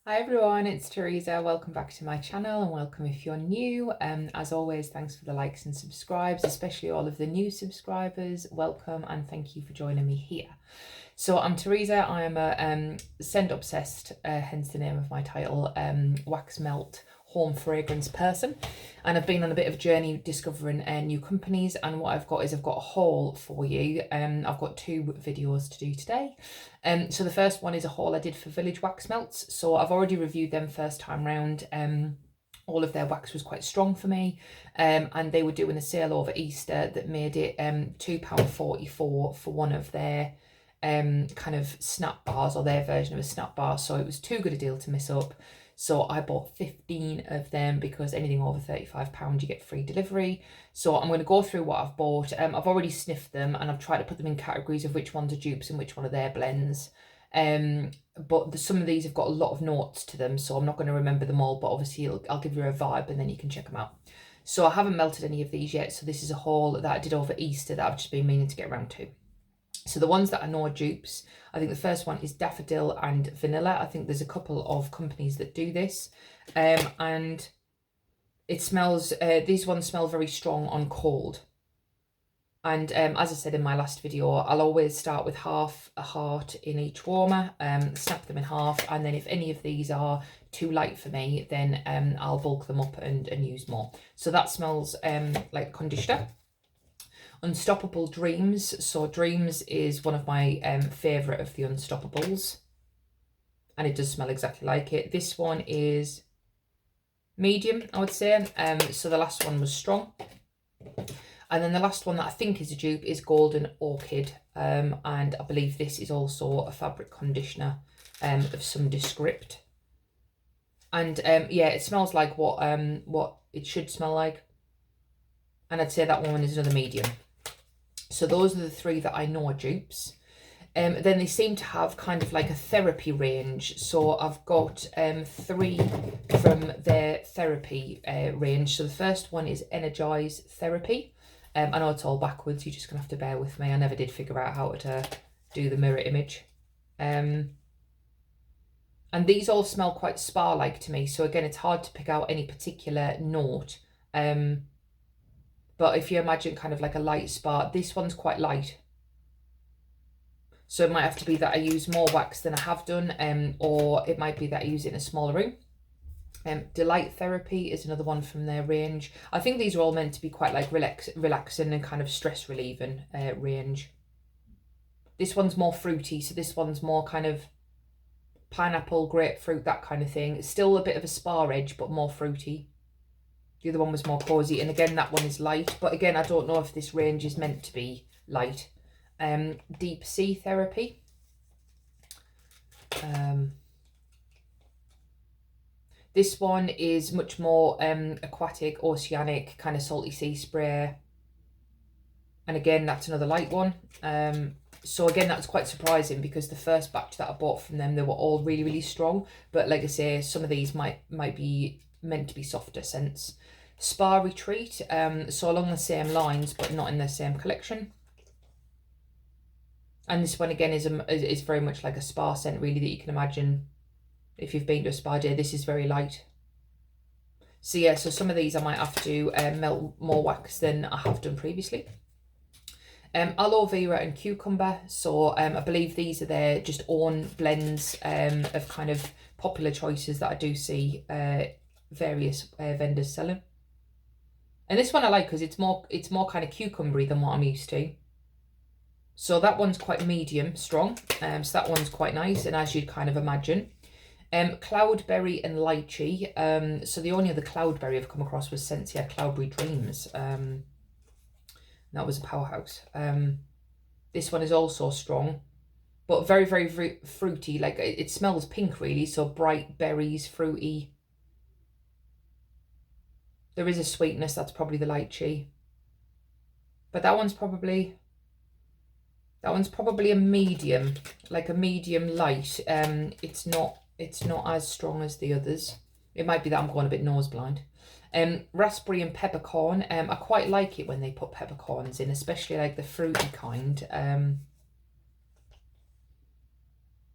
Hi everyone, it's Teresa. Welcome back to my channel and welcome if you're new. As always, thanks for the likes and subscribes, especially all of the new subscribers. Welcome and thank you for joining me here. So I'm Teresa. I am a scent obsessed, hence the name of my title, wax melt home fragrance person, and I've been on a bit of a journey discovering new companies. And what I've got is I've got a haul for you. I've got two videos to do today. So the first one is a haul I did for Village Wax Melts. So I've already reviewed them first time round. All of their wax was quite strong for me, and they were doing a sale over Easter that made it £2.44 for one of their kind of snap bars, or their version of a snap bar. So it was too good a deal to miss up. So I bought 15 of them because anything over £35 you get free delivery. So I'm going to go through what I've bought. I've already sniffed them and I've tried to put them in categories of which ones are dupes and which one are their blends. But some of these have got a lot of notes to them, so I'm not going to remember them all, but obviously I'll give you a vibe and then you can check them out. So I haven't melted any of these yet, so this is a haul that I did over Easter that I've just been meaning to get around to. So the ones that I know are dupes, I think the first one is Daffodil and Vanilla. I think there's a couple of companies that do this. And it smells, these ones smell very strong on cold. And as I said in my last video, I'll always start with half a heart in each warmer, snap them in half. And then if any of these are too light for me, then I'll bulk them up and use more. So that smells like conditioner. Unstoppable Dreams. So Dreams is one of my favourite of the Unstoppables. And it does smell exactly like it. This one is medium, I would say. So the last one was strong. And then the last one that I think is a dupe is Golden Orchid. And I believe this is also a fabric conditioner of some descript. And yeah, it smells like what it should smell like. And I'd say that one is another medium. So those are the three that I know are dupes. Then they seem to have kind of like a therapy range. So I've got three from their therapy range. So the first one is Energize Therapy. I know it's all backwards. You're just going to have to bear with me. I never did figure out how to do the mirror image. And these all smell quite spa-like to me. So again, it's hard to pick out any particular note. But if you imagine kind of like a light spa, this one's quite light. So it might have to be that I use more wax than I have done, or it might be that I use it in a smaller room. Delight Therapy is another one from their range. I think these are all meant to be quite like relaxing and kind of stress relieving range. This one's more fruity, so this one's more kind of pineapple, grapefruit, that kind of thing. It's still a bit of a spa edge, but more fruity. The other one was more cozy, and again, that one is light. But again, I don't know if this range is meant to be light. Deep Sea Therapy. This one is much more aquatic, oceanic, kind of salty sea spray. And again, that's another light one. So again, that's quite surprising because the first batch that I bought from them, they were all really, really strong. But like I say, some of these might be meant to be softer scents. Spa Retreat, so along the same lines, but not in the same collection. And this one again is very much like a spa scent, really, that you can imagine if you've been to a spa day. This is very light. So yeah, so some of these I might have to melt more wax than I have done previously. Aloe Vera and Cucumber. So I believe these are their just own blends of kind of popular choices that I do see various vendors selling. And this one I like because it's more kind of cucumbery than what I'm used to. So that one's quite medium strong. So that one's quite nice, and as you'd kind of imagine. Cloudberry and Lychee. So the only other Cloudberry I've come across was Scentsia Cloudberry Dreams. That was a powerhouse. This one is also strong, but very, very fruity. Like it smells pink really, so bright berries, fruity. There is a sweetness, that's probably the lychee. But that one's probably a medium, like a medium light. It's not as strong as the others. It might be that I'm going a bit nose blind. Raspberry and peppercorn. I quite like it when they put peppercorns in, especially like the fruity kind.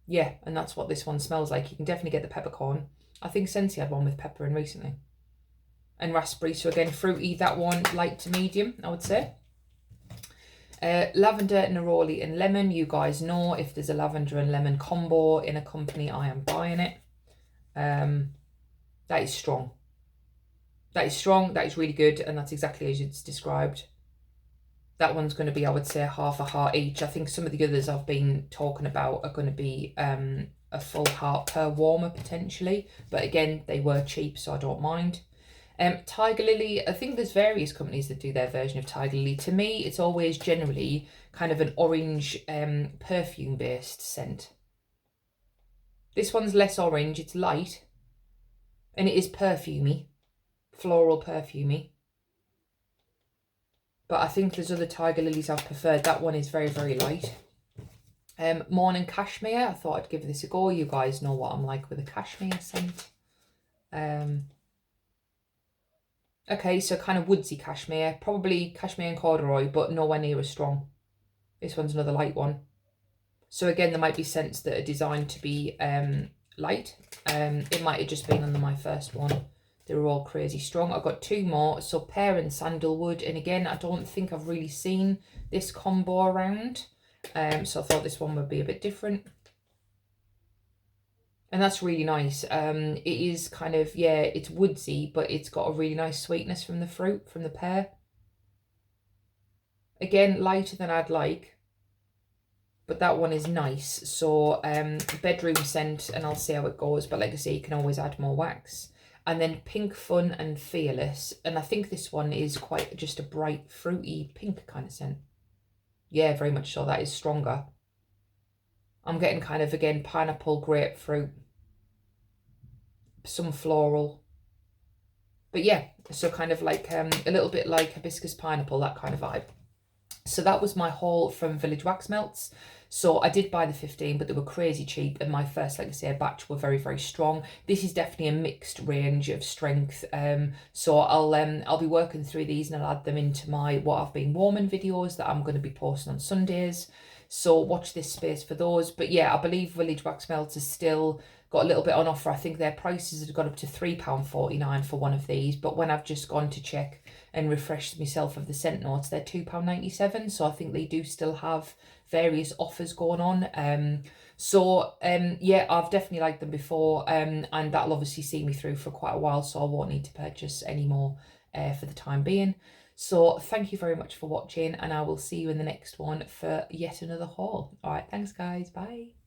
Yeah, and that's what this one smells like. You can definitely get the peppercorn. I think Scentsy had one with pepper in recently. And raspberry, so again, fruity. That one, light to medium, I would say. Lavender, neroli and lemon. You guys know if there's a lavender and lemon combo in a company, I am buying it. That is strong. That is strong, that is really good, and that's exactly as it's described. That one's going to be, I would say, half a heart each. I think some of the others I've been talking about are going to be a full heart per warmer potentially. But again, they were cheap, so I don't mind. Tiger Lily, I think there's various companies that do their version of Tiger Lily. To me, it's always generally kind of an orange perfume-based scent. This one's less orange, it's light. And it is perfumey, floral perfumey. But I think there's other Tiger Lilies I've preferred. That one is very, very light. Morning Cashmere. I thought I'd give this a go. You guys know what I'm like with a cashmere scent. Okay, so kind of woodsy cashmere. Probably cashmere and corduroy, but nowhere near as strong. This one's another light one. So again, there might be scents that are designed to be light. It might have just been on my first one. They were all crazy strong. I've got two more. So pear and sandalwood. And again, I don't think I've really seen this combo around. So I thought this one would be a bit different. And that's really nice. It is kind of, yeah, it's woodsy, but it's got a really nice sweetness from the fruit, from the pear. Again, lighter than I'd like. But that one is nice. So bedroom scent, and I'll see how it goes. But like I say, you can always add more wax. And then Pink Fun and Fearless. And I think this one is quite just a bright, fruity pink kind of scent. Yeah, very much so. That is stronger. I'm getting kind of, again, pineapple, grapefruit, some floral. But yeah, so kind of like a little bit like hibiscus pineapple, that kind of vibe. So that was my haul from Village Wax Melts. So I did buy the 15, but they were crazy cheap. And my first, like I say, batch were very, very strong. This is definitely a mixed range of strength. So I'll be working through these and I'll add them into my What I've Been Warming videos that I'm going to be posting on Sundays. So watch this space for those. But yeah, I believe Village Wax Melts is still got a little bit on offer. I think their prices have got up to £3.49 for one of these. But when I've just gone to check and refreshed myself of the scent notes, they're £2.97. So I think they do still have various offers going on. Yeah, I've definitely liked them before, and that'll obviously see me through for quite a while, so I won't need to purchase any more for the time being. So thank you very much for watching, and I will see you in the next one for yet another haul. All right, thanks guys, bye.